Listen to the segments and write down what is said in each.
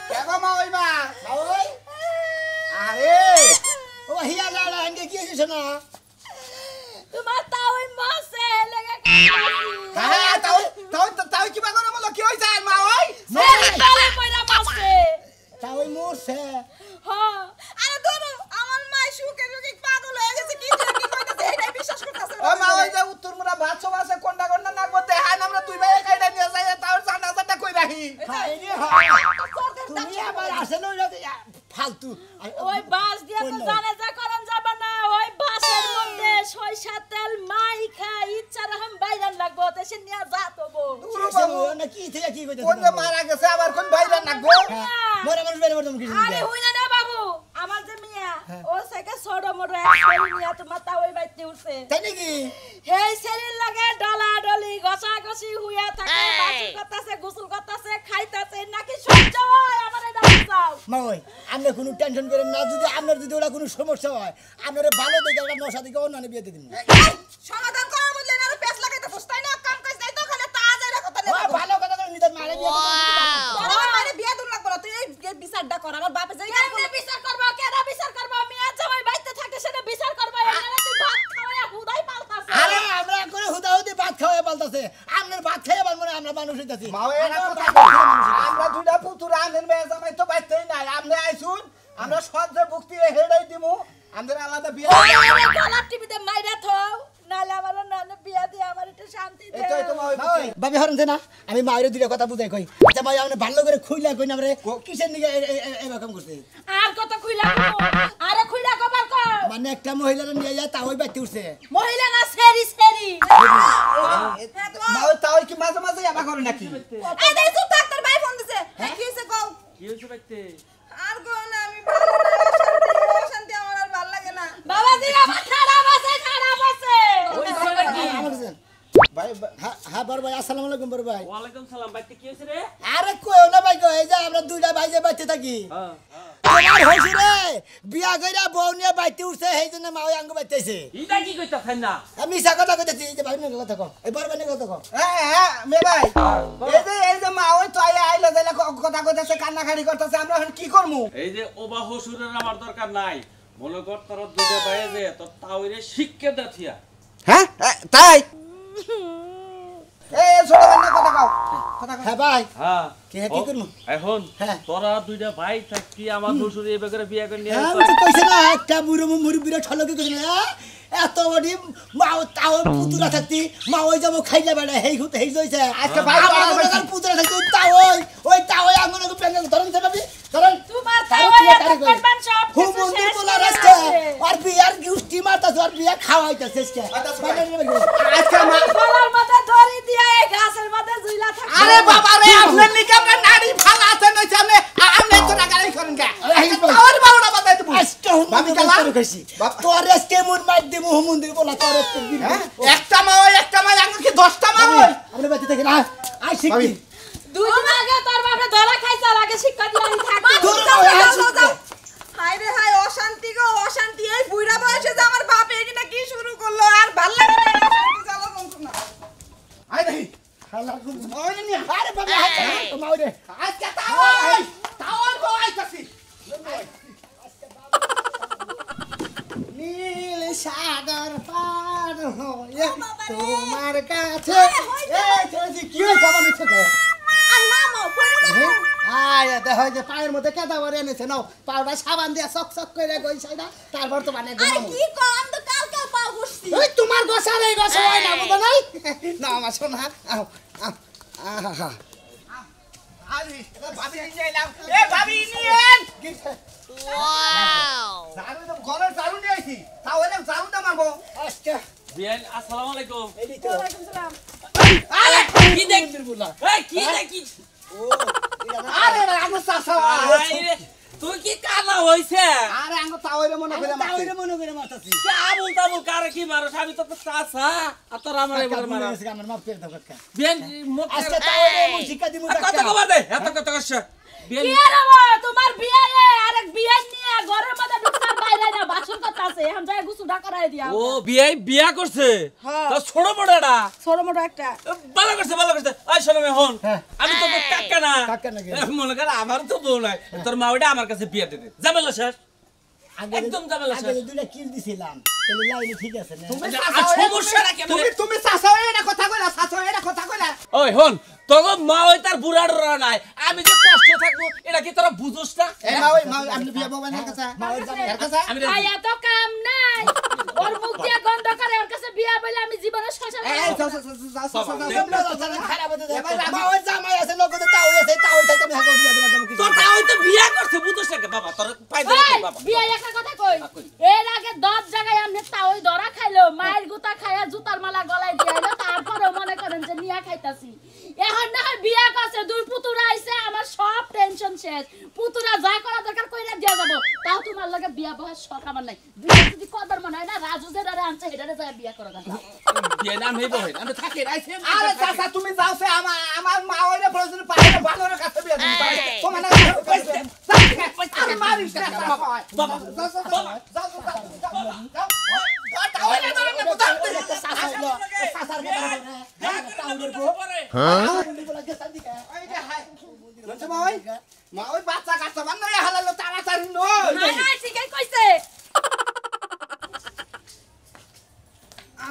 কেবা মা ওই মা ওই আরে ও হিয়া লালা আনকে কি হইছে না তোমার তাও ওই মাসে লেগে হ্যাঁ তাও কি বা করে মলো কি হইছে মা ওই তালে কইরা মাসে তাও ওই মরছে হ্যাঁ আরে দোনো আমার মা শুকে শুকে পাগল হয়ে গেছে কি কইতাছে এইটাই বিশ্বাস করতেছে ও মা ওই যে উত্তর মুরা ভাত সবাসে কোনটা কোনটা নাকবো দেখান আমরা তুই ভাই কাইটা নিয়ে যাই তাও জানা কই রাখি তুমি আবার আসে না ফালতু ওই বাস দিয়া তো জানে যা করন যাবে না ওই বাসের মধ্যে সরিষা তেল মাইখা ইচ্ছা রকম বাইরান লাগবো দেশে নিয়া যা তবো না কি থেকে কি কইতাছ কোন যে মারা গেছে আবার কোন বাইরে নাকবো মরে মানুষ বাইরে মরতে কি আরে হই না বাবু আমার যে মিয়া ও সাইকে ছোট মোটো এক করে নিয়া তোমার তা ওই বাইতে উঠছে তাই নাকি হেই শরীর লাগে ডলা ডলি গসা গসি হুইয়া থাকে বাসি করতেছে গোসল করতেছে খাইতেছে নাকি সহ্য হয় আমার এটা বুঝাও মা ওই আপনি কোনো টেনশন করেন না যদি আপনার যদি ওরা কোনো সমস্যা হয় আপনারা ভালো দেখে একটা নশা দিকে অন্য বিয়ে দিয়ে দিন সমাধান করার বদলে না পেছ লাগাইতে ফুসতাই না কাম কাজ যাইতো খালি তাজ এর কথা নেই ভালো কথা করে নিতে মারে বিয়ে আমার মারে বিয়ে দূর লাগবে না তুই এই বিচারটা কর আমার বাপে যাই কেন বিচার করব কেন বিচার করব মিয়া জামাই বাইতে থাকে সেটা বিচার করব এখানে তুই ভাত খাওয়া হুদাই পালতাছ আরে আমরা করে হুদাহুদি ভাত খাওয়া পালতাছে আপনার ভাত খাইয়া বল মনে আমরা মানুষ হইতাছি আমরা দুইটা পুতুরা আনছেন মেয়ে জামাই তো বাইতেই নাই আপনি আইছুন আমরা সহজে ভক্তি হেডাই দিমু আমাদের আলাদা বিয়ে গলা টিভিতে মাইরা থাও নালে আমার নানে বিয়া দিয়ে আমার একটু শান্তি দে এটাই তো মাই ভাবি হরনছে না আমি মায়ের দুইটা কথা বুঝাই কই আচ্ছা ভাই আপনি ভালো করে খুইলা কই না রে কিসের নিকে এরকম করতে আর কত খুইলা আরে খুইলা কবার কও মানে একটা মহিলার নিয়ে যায় তা ওই বাইতে উঠছে মহিলা না সেরি সেরি মাও তাও কি মাঝে মাঝে আবা করে নাকি এই দেখ তুই ডাক্তার ভাই ফোন দিছে হ্যাঁ কি হইছে কও কি হইছে বাইতে আর কো না আমি ভালো না শান্তি আমার আর ভালো লাগে না বাবা জি আমার খারাপ আছে হইছে নাকি ভাই হ্যাঁ বড় ভাই আসসালামু আলাইকুম বড় ভাই ওয়ালাইকুম সালাম বাইতে কি হইছে রে আরে কইও না ভাই কই যে আমরা দুইটা ভাই যে বাইতে থাকি হ্যাঁ তোমার হইছে রে বিয়া কইরা বউ নিয়ে বাইতে উঠছে সেইজন্য মা ওই আঙ্গ বাইতেছে ইটা কি কইতাছেন না আমি কথা কইতেছি যে ভাই নিয়ে কথা কও এই বড় ভাই নিয়ে কথা কও হ্যাঁ মে ভাই এই যে মা ওই তো আইলা যাইলা কথা কইতেছে কান্নাকাটি করতেছে আমরা এখন কি করমু এই যে ওবা হসুরের আমার দরকার নাই মনে কর তোর দুইটা বাইরে যে তোর তাওইরে শিক্ষা দাথিয়া হ্যাঁ তাই এই ছোট ভাই কথা কও হ্যাঁ ভাই হ্যাঁ কি করমু এখন হ্যাঁ তোরা দুইটা ভাই থাকি আমার হসুর এই বেগরে বিয়া করে নিয়ে হ্যাঁ তো কইছে না একটা মুরুবিরা ছলকে কইছে না এত বডি মা তাও পুতুরা থাকতি মা ওই যাবো খাইলা বেড়া হেই হতে হেই জইছে আজকে ভাই আমার পুতুরা থাকতি তাও ওই আঙ্গুনে পেঙ্গা ধরন দেবি ধরন তোমার তাওই এত করবান সব খুব মন্দির বলা রাস্তা আর বিয়ার গুষ্টি মাতা আর বিয়া খাওয়াইতাছে আজকে মা ফলার মধ্যে ধরি দিয়া এই গাছের মধ্যে ঝুইলা থাকে আরে বাবা রে আপনার নিকে আমরা নাড়ি ফালা আছে না সামনে আমি তো রাগাই করেন গা আর বারোটা বাতাই তো আজকে আমি কালা কইছি তোর আজকে মন মার দে মন্দির বলা তোর একটা মা আঙ্গুর কি 10টা মা ওই আপনি বাতি থেকে না আই শিখি দুই দিন আগে তোর বাপে ধরা খাইছাল আগে শিক্ষা দিলাম থাকবি হায় রে হায় অশান্তি গো অশান্তি এই বুইড়া বয়সে যে আমার বাপ এখানে কি শুরু করলো আর ভাল লাগে না অশান্তি জ্বালা যন্ত্রণা আই দেখি খালা ওই নি আরে বাবা হাত মা ওরে আজকে তাও গো আইতাছি নীল সাগর পার হয়ে তোমার কাছে এই তুই কি সাবান ছেকে আল্লাহ পড়ে আয় দেখো যে পায়ের মধ্যে কেদা ভরে এনেছে নাও পাউডার সাবান দিয়ে চক করে গইছাই না তারপর তো মানে আরে কি কম তো কালকে পাও বসছি ওই তোমার গোছার এই গোছা হয় না বুঝো নাই না আমার সোনা আও আহা আরে ভাবি নিয়ে এলাম এ ভাবি নিয়েন ওয়াও জারু তো ঘরের জারু নিয়ে আইছি তাও এলাম জারু দা মারবো আচ্ছা বিয়ান আসসালামু আলাইকুম ওয়ালাইকুম সালাম আরে কি দেখছিস বলা এই কি দেখি ও আরে আমার চাচা আরে তুই কি কানা হইছে আরে আঙ্গ তাওরে মনে করে মারতাছি কি আবুল তাবুল কারে কি মারছ আমি তো চাচা আর তোর আমার এবার মারা আমার মাফ করে দাও কাকা বিয়ান মুখ আজকে তাওরে মু শিক্ষা দিমু কত কবার দে এত কত কষ্ট বিয়ান কি রে তোমার বিয়ে আরেক বিয়ে নিয়ে ঘরের মধ্যে ঢুকতার বাইরে বাইরে না বাসন করতে আছে এখন যায় গুছুটা করাই দিয়া ও বিয়া করছে তো ছোট বড়টা ছোট মোটো একটা ভালো করছে আই শোনো মেহন আমি তো কাকা না নাকি? মনে কর আমার তো বউ নাই তোর মা ওইটা আমার কাছে বিয়া দিতে ঝামেলা শেষ একদম ঝামেলা শেষ আগে দুইটা কিল দিছিলাম তাহলে লাইনে ঠিক আছে না সমস্যাটা কেন তুমি চাচা এটা কথা কইলা চাচা এটা কথা কইলা ওই হন তোর মা ওই তার বুড়া ডরা নাই আমি যে কষ্টে থাকবো এটা কি তোরা বুঝোস না এ মা আপনি বিয়া বলবেন না কাছে এর কাছে আমি আয়া তো কাম নাই ওর মুখ দিয়ে গন্ধ করে ওর কাছে বিয়া বলে আমি জীবনে শ্মশান এই খারাপ হতে দে মা ওই জামাই আছে নগদ তাও আছে তাও চাইতে আমি হাগো বিয়া দেব কি তোর তাও তো বিয়া করছে বুঝোস না বাবা তোর পাই দে বাবা বিয়া একটা কথা কই এর আগে 10 জায়গায় আমনে তাওই ধরা খাইলো মায়ের গুতা খায়া জুতার মালা গলায় দিয়াইলো তারপরে মনে করেন যে নিয়া খাইতাছি এখন না বিয়া করছে দুই পুতুরা আইছে আমার সব টেনশন শেষ পুতুরা যা করা দরকার কইরা দিয়া যাব তাও তোমার লগে বিয়া বহার শখ আমার নাই বিয়া যদি কদর মনে হয় না রাজু যে দাঁড়া আনছে হেডারে যায় বিয়া করা কথা বিয়া নাম হইব হই আমি থাকি রাইছে আরে চাচা তুমি যাও সে আমার মা ওইরে প্রয়োজন পারে বানরের কাছে বিয়া দিতে পারে তোমার না আরে মারিস না বাবা মা ওই বাচ্চা কাচ্চা বান নয় হালালো তাড়াতাড়ি নয় নাই ঠিকই কইছে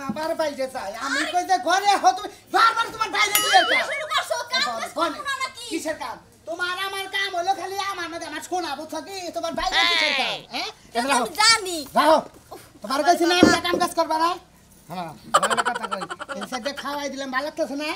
আবার বাইরে যাই আমি কই যে ঘরে হো তুমি বারবার তোমার বাইরে দিয়ে শুরু করছো কাম নাকি কিসের কাম তোমার আমার কাম হলো খালি আমার নাকি আমার শোনা বুঝছো কি তোমার বাইরে কিসের কাম হ্যাঁ আমি জানি যাও তোমার কাছে না একটা কাম কাজ করবা না হ্যাঁ ভালো কথা কই এই সাথে খাওয়াই দিলাম ভালো লাগতেছে না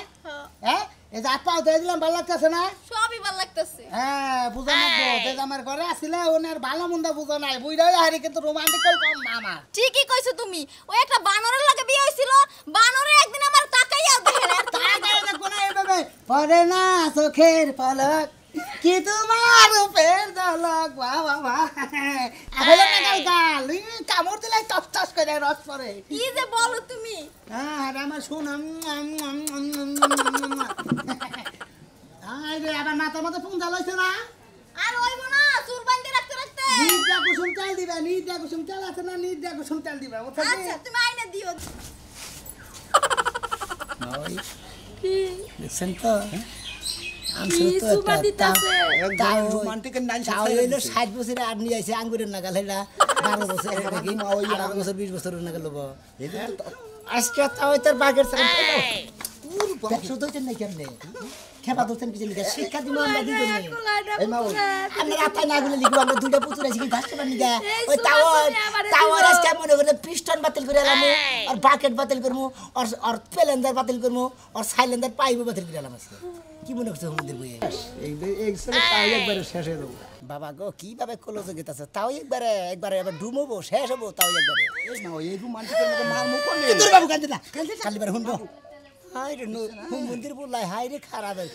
হ্যাঁ এই যে আপা দিয়ে দিলাম ভালো লাগতেছে না সবই ভালো লাগতেছে হ্যাঁ বুঝো না যে আমার ঘরে আসিলে ওনার ভালো মন্দ বুঝো নাই বুইড়াই হারি কিন্তু রোমান্টিক কম না আমার ঠিকই কইছো তুমি ওই একটা বানরের লাগে বিয়ে হইছিল বানরে একদিন আমার তাকাইয়া দেখে আর তাই দেখো না এইভাবে পরে না চোখের পলক কি তোমার রূপের ঝলক বাহ বাহ বাহ আহলে না গাল কামড় দিলে টস টস করে রস পড়ে কি যে বলো তুমি হ্যাঁ আর আমার শুনাম আরে আবার মাথার মধ্যে ফোন জ্বালাইছে না আর হইবো না চুল বাঁধতে রাখতে রাখতে নিদ্রা কুসুম তেল দিবা নিদ্রা কুসুম তেল আছে না নিদ্রা কুসুম তেল দিবা আচ্ছা তুমি আইনা দিও কি দেখছেন তো কি সুবা দিতাছে রোমান্টিক নাইন চাও হইলো 60 বছরে আর নিয়ে আইছে আঙ্গুরের নাগাল হইলা 12 বছর নাকি মা ওই 18 বছর 20 বছরের নাগাল লব আজকে তাও তোর বাগের সাথে ব্যবসা দইতেন নাই কেমনে খেপা দইতেন কিছু লিখা শিক্ষা দিমু আমরা দিই নি এই মা ওই আমরা রাতে না গুলো লিখব আমরা দুইটা পুতুর আছে কি ঘাসতে পারি না ওই তাও আজকে মনে করে পিস্টন বাতিল করে আলামু আর বাকেট বাতিল করমু আর পেলেন্ডার বাতিল করমু আর সাইলেন্ডার পাইপ বাতিল করে আলাম আজকে কি মনে করছো আমাদের বইয়ে এই তাও একবারে শেষ হয়ে যাবো বাবা গো কিভাবে কলেজে গেতাছে তাও একবারে আবার ডুমবো শেষ হবো তাও একবারে এই না এই রোমান্টিকের মধ্যে মারমু কোন তোর বাবু কান্দে না খালি বার হুনবো হাই রে হুম মন্দির বললাই হাই রে খারাপ এই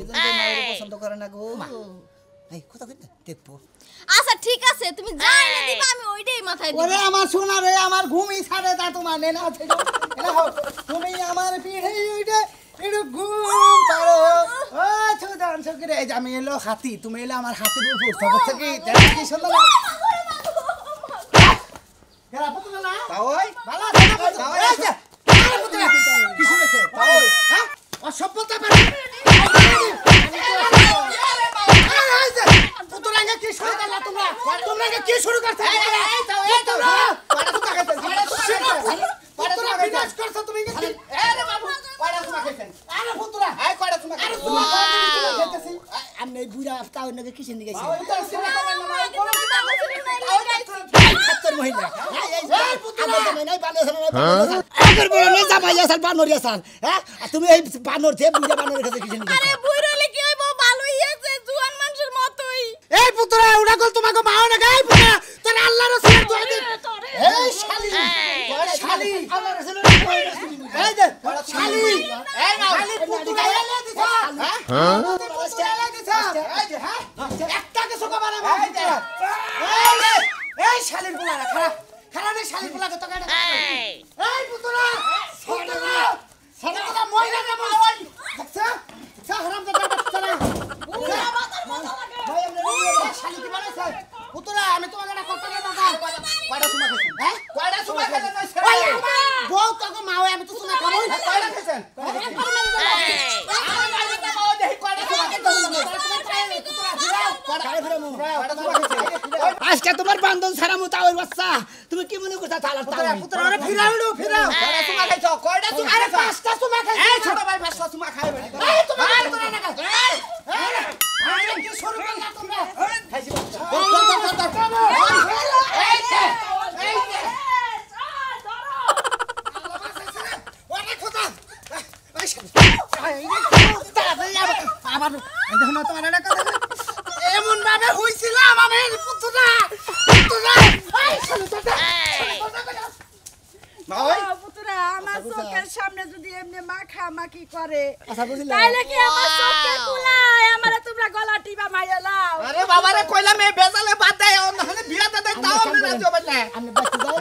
জন্য তো মায়ের পছন্দ করে না গো এই কথা কই দেখবো আচ্ছা ঠিক আছে তুমি যা এনে দিবা আমি ওইটাই মাথায় দিব ওরে আমার সোনা রে আমার ঘুমই ছাড়ে তা তোমার নেনা আছে তুমি আমার পিঠে ওইটা একটু ঘুম পারো ও ছোদান সকিরে এই যে আমি এলো হাতি তুমি এলে আমার হাতির উপর বুঝছো কি দেখো কি সুন্দর এরা পুতুল না তাওই ভালো আছে তাওই আছে আরে পুতুল কি শুনেছে তাওই হ্যাঁ অসভ্যতা পারে পুতুল আগে কি শুরু করলা তোমরা আগে কি শুরু করছো এই তো পাড়া তো কাছে পাড়া তো বিনাশ করছো তুমি কি আরে বাবু পাড়া তো কাছে আরে পুতুল এই কয়টা তুমি আরে তুমি খেতেছি আমি বুড়া তাও নাকি কিসের নিয়ে গেছি ছাত্র মহিলা এই পুতুল আমি নাই বানিয়েছ না আগের বড় না জামাই আসাল বানর আসাল হ্যাঁ তুমি এই বানর থেকে বুড়া বানরের কাছে কিসের নিয়ে আরে বুইরালে কি হইবো ভালোই আছে জুয়ান মানুষের মতই এই পুতুল ওটা কল তোমাকে মাও না গাই পুতুল তোর আল্লাহর রাসূলের দোয়া দে এই শালি শালি আল্লাহর রাসূলের এই দে শালি এই নাও পুতুল এলে দিছ হ্যাঁ পুতুল এলে দিছ এই যে হ্যাঁ একটা কিছু কবা না এই শালির পোলা খারাপ খারাপ রে শালির পোলা কত কাটা এই পুতুল সারা কথা মইরা না ওই দেখছ সা হারাম দাদা বাচ্চা না পুরা মাথার মাথা লাগে ভাই আমরা শালি কি বানাইছ পুতুল আমি তোমাকে একটা কথা না বাবা খাইছেন আজকে তোমার বান্ধন ছাড়া মুতা ওই বাচ্চা তুমি কি মনে করছো থালা পুত্র আরে ফিরাও কয়টা চুমা খাইছো কয়টা চুমা আরে পাঁচটা চুমা খাইছো এই ছোট ভাই পাঁচটা চুমা খাইবে এই তোমার না এই কি শুরু করলা তোমরা খাইছি এমন ভাবে হইছিলাম আমি পুত্রটা পুতুরা আমার চোখের সামনে যদি এমনি মাখামাখি করে আচ্ছা বুঝলাম তাহলে কি আমার চোখে কুলায় আমারে তোমরা গলা টিপা মাইরা লাও আরে বাবারে কইলাম এই বেজালে বাদ দেয় নাহলে বিয়াতে দেয় তাও আমি রাজি হব না আমি বাচ্চা যাও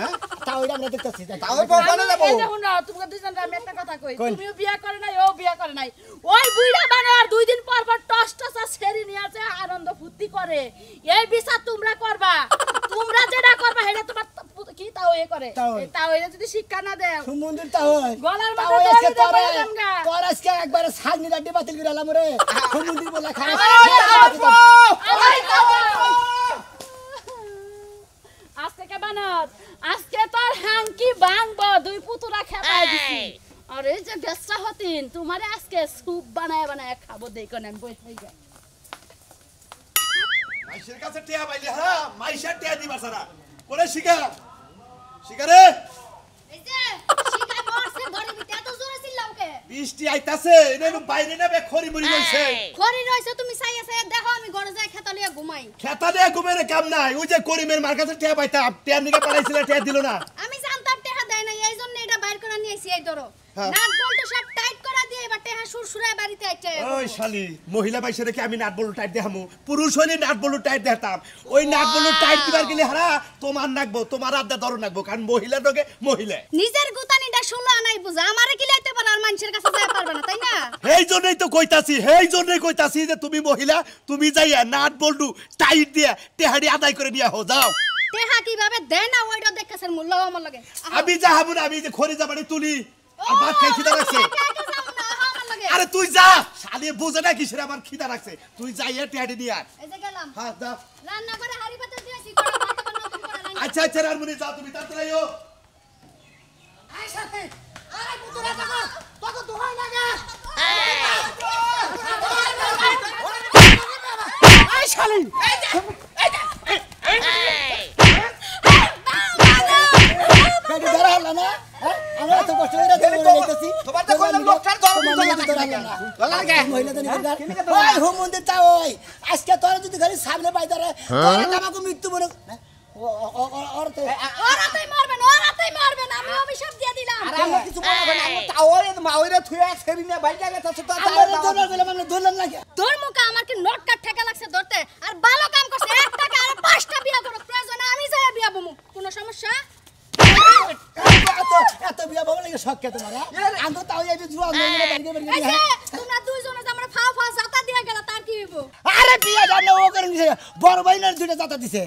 তাও এটা আমরা দেখতেছি তাও বলে দেব এই দেখুন না তোমরা দুইজন আমি একটা কথা কই তুমিও বিয়া করে নাই ও বিয়া করে নাই ওই বুইড়া বানার দুই দিন পর পর টস টস ছেড়ে নিয়ে আছে আনন্দ ফুর্তি করে এই বিচার তোমরা করবা তোমরা যেটা করবা সেটা তোমার কি তাও এ করে তাও এ যদি শিক্ষা না দেও সুমন্দির তাও গলার তাও মধ্যে এসে দড়ি তোরে দেবো গঙ্গা তোর আজকে একবারে ছাগনি ডাড্ডি বাতিল করে আলাম রে সুমন্দির বলা খারাপ আজকে কে বানাত আজকে তোর হাঙ্কি ভাঙবো দুই পুতুরা খেপাই দিছি আরে যে বেচ্চা হতিন তোমারে আজকে স্যুপ বানায় খাবো দেখো না আমি বই থাই গা মাইশের কাছে টিয়া পাইলি হ্যাঁ মাইশের টিয়া দিবা সারা করে শিখা শিখারে এই যে শিকার মরছে ঘরে ভিতরে এত জোরে চিল্লাওকে বৃষ্টি আইতাছে এনে বাইরে নেবে খড়ি মুড়ি রইছে ঘরে রইছো তুমি চাইয়া চাইয়া দেখো আমি ঘরে যাই খেতা লিয়া ঘুমাই খেতা দিয়ে ঘুমের কাম নাই ওই যে করিমের মার কাছে টিয়া পাইতাম টিয়া নিকে পাঠাইছিল টিয়া দিল না আমি জানতাম টেহা দেয় না এই জন্য এটা বাইর করে নিয়ে আইছি এই ধরো হ্যাঁ। নাট বলতে সব টাইট করা দিয়ে এবার টেহা সুরসুরায় বাড়িতে আইছে ওই শালি মহিলা বাইসে রেখে আমি নাট বলু টাইট দেখামু পুরুষ হইলে নাট বলু টাইট দেখাতাম ওই নাট বলু টাইট দিবার গেলে হারা তোমার নাকবো তোমার আড্ডা ধরো নাকবো কারণ মহিলা তোকে মহিলা নিজের গুতানিটা শুলো আনাই বুঝা আমারে কি লাইতে পারে আর মানুষের কাছে যায় পারবে না তাই না এই জন্যই তো কইতাছি যে তুমি মহিলা তুমি যাইয়া নাট বলু টাইট দিয়া টেহাড়ি আদায় করে নিয়ে হো যাও টেহা কিভাবে দেয় না ওইটা দেখেছেন মূল্য আমার লাগে আমি যাহাবো না আমি যে খড়ি যাবানি তুলি আর ভাত খাই খিদা লাগছে আরে তুই যা শালি বুঝে না কিসের আমার খিদা লাগছে তুই যাইয়া টেহাড়ি নিয়ে আয় এই যে গেলাম হ্যাঁ যা রান্না করে হাড়ি পাতা দিয়েছি করে ভাত বানাও করে রান্না আচ্ছা রানমনি যাও তুমি তাড়াতাড়ি আইও আই সাথে আরে পুত্রটা দেখো তোকে দোহাই লাগা আই শালি পেটে ধরা হলো না আমরা তো কষ্ট করে ধরে যাইতেছি তোমার তো কইলাম লোকটার দল মহিলা জানি ওই হুমন্দির তা ওই আজকে তোর যদি ঘরে সামনে পাই ধরে তোর আমাকে মৃত্যু মনে ওরাতেই মারবেন আমি অভিশাপ দিয়ে দিলাম আরে আমরা কিছু বলবো না আমি তাও মাওরে থুয়া ছেড়ি নিয়ে বাইরে গেছে তো আমরা ধরলাম লাগে তোর মুখে আমার কি নট কাট ঠেকা লাগছে ধরতে আর ভালো কাম করছে এক টাকা আর 5টা বিয়া করো প্রয়োজন আমি যাই বিয়া বমু কোনো সমস্যা এত বিয়া বাবা লাগে শখ কে তোমার আঙ্গো তাও এই জুয়া তোমরা দুইজনে যে আমরা ফাও ফাও জাতা দিয়ে গেল তার কি হইব আরে বিয়া জানো ও করে দিছে বড় ভাইনার দুইটা জাতা দিছে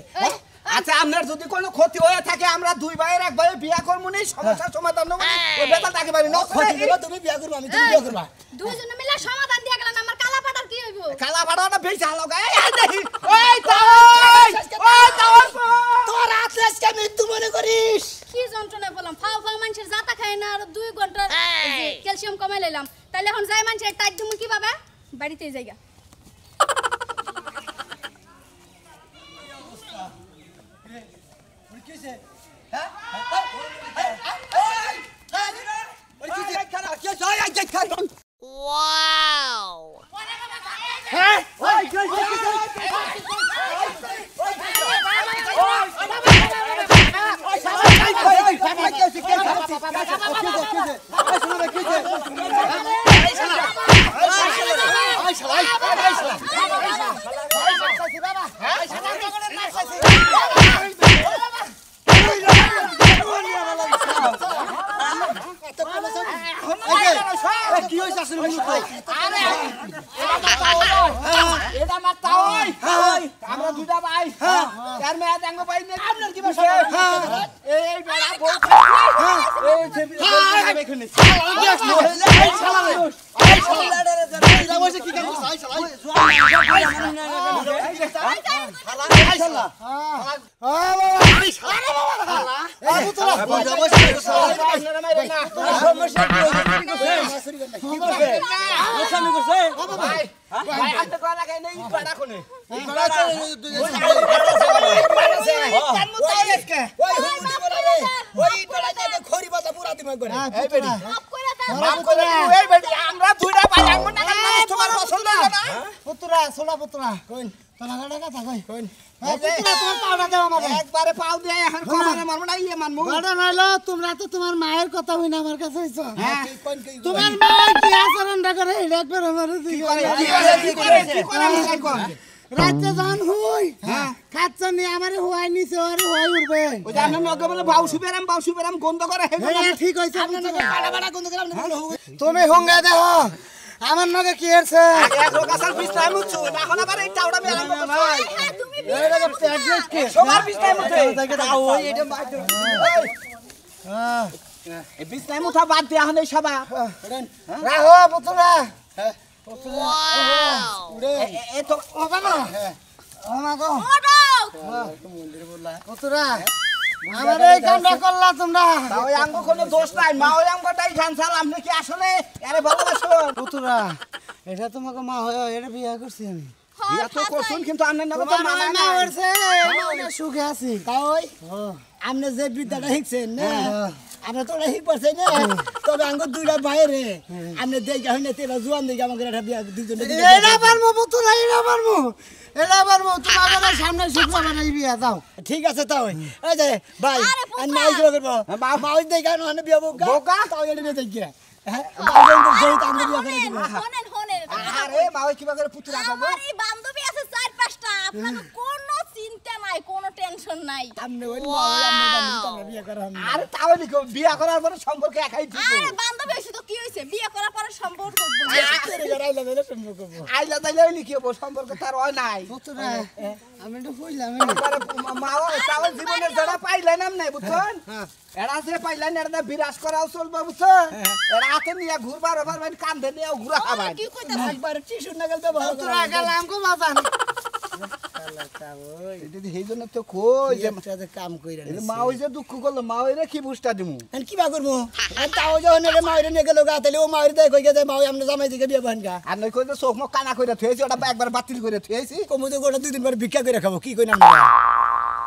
আচ্ছা আপনার যদি কোনো ক্ষতি হয়ে থাকে আমরা দুই ভাইয়ের এক ভাইয়ের বিয়া করব নি সমস্যার সমাধান নেব ওই বেতন তাকে পারি না ক্ষতি দিবা তুমি বিয়া করবা আমি তুমি বিয়া করবা দুইজনে মিলে সমাধান দিয়ে গেলেন আমার কালা পাটার কি হইব কালা ভাড়াটা বেশি হালো গায় এই দেখি ওই তাই তোর আজকে মৃত্যু মনে করিস কি যন্ত্রণা বললাম ফাও ফাও মানুষের জাতা খায় না আর 2 ঘন্টার ক্যালসিয়াম কমাই লইলাম তাইলে এখন যাই মানুষের টাইট দিমু কি বাবা বাড়িতেই যাইগা কি হইছে আসলে আরে এটা মারতা ওই আমরা দুটা ভাই তার মেয়ে দেখো ভাই নে আপনার কি বিষয় এই বেড়া বল এই ছেলে দেখুন কি করবে গোস্বামী করছে ভাই ভাই আপনি কয় লাগাই নেই পাড়া কোনে ওই হুমুন্দি বলা রে ওই বেলা যাতে খড়ি বাতা পুরা দিমা করে এই বেডি মাফ করে দাও মাফ করে দিও এই বেডি আমরা দুইটা ভাই আমন না তোমার পছন্দ না পুত্রা সোলা পুত্রা কইন তোরা গাড়া কথা কইন পুত্রা তোমার পাওনা দাও আমারে একবারে পাও দিয়ে এখন কমারে মারব না ইয়ে মানমু গাড়া নাইলো তোমরা তো তোমার মায়ের কথা হইনা আমার কাছে হইছো হ্যাঁ তোমার মা কি আচরণটা করে এটা একবার আমারে দিও কি করে মিশাই কর রাতে যখন হই খাচ্ছ নি আমারে হুয়াই নিছে আর হুয়াই উড়বে ওই যে আমরা নগে বলে বাউ সুবেরাম গন্ধ করে ঠিক হইছে আপনি বাড়া বাড়া গন্ধ করে আপনি তুমি হুঙ্গা দেহ আমার নগে কি হইছে এক লোক আসার বিছনায় মুছু এখন আবার এই টাউডা মেলাম ভাই তুমি এইটা তো প্যাকেজ কি সবার বিছনায় মুছে ওই এটা বাইরে এই বিছনায় মুছা বাদ দিয়া হনে সবা রাহো পুত্রা উড়ে এ তো ও বাবা আমাগো পুত্রা আমার এই কামটা করলা তোমরা ওই আঙ্গ কোনো দোষ নাই মা ওই আঙ্গটাই খানসাল আপনি কি আসলে আরে ভালোবাসুন পুত্রা এটা তোমাকে মা হয় এটা বিয়ে করছি আমি বিয়া তো করছুন কিন্তু আপনি না তো তোমার মানা মা হইছে আমি সুখে আছি তাই আপনি যে বিদ্যাটা শিখছেন না আমরা তো শিখ পারছি না তবে আঙ্গ দুইটা বাইরে আপনি দেখে হইনা তেরা জোয়ান দেখে আমাকে একটা বিয়া দুইজনে এটা পারমু পুত্রা এটা পারমু তোমাদের সামনে শুক্রবার এই বিয়া দাও ঠিক আছে তাও এই যে ভাই আমি মাই কি করব মাই দেখে না বিয়া বোকা তাও এটা নিয়ে দেখি হ্যাঁ বাবা যেই তাঙ্গ বিয়া করে দিব হনেন হনেন আরে মা ওই কিবা করে পুতুল আঁকাবো আমার এই বান্ধবী আছে 4-5টা আপনাদের কোনো চিন্তা নাই কোনো টেনশন নাই সামনে ওই মাই আমরা বিয়া করা আমি আরে তাহলে কি বিয়া করার পরে সম্পর্ক একাই ঠিক আরে বান্ধবী হইছে তো কি হইছে বিয়ে করার পরে সম্পর্ক আইলা তাইলে হইলি কি হবো সম্পর্ক তার হয় নাই পুত্রা আমি তো কইলাম মা তাও জীবনের জড়া পাইলেন আমনে বুঝছেন এরা যে পাইলেন এরা বিরাজ করাও চলবে বুঝছেন এরা হাতে নিয়ে ঘুরবার পারবেন কান্দে নিয়ে ঘুরা খাবেন কি কইতাছ একবার টিস্যু নাগাল ব্যবহার করা গেলাম কো বাজান এই জন্য তো কই যে কাম কইরা মা ওই যে দুঃখ করলো মা ওই রে কি বুঝটা দিমু আমি কি বা করবো তাও যখন এর মাইরে নিয়ে গেল গা তাহলে ও মাইরে দেয় কই গেছে মাই আমরা জামাই দিকে বিয়ে বান গা আর নই কই যে চোখ মুখ কানা কইরা থুয়েছি ওটা একবার বাতিল করে থুয়েছি কমুদে গোটা 2 দিন পরে ভিক্ষা করে খাবো কি কই না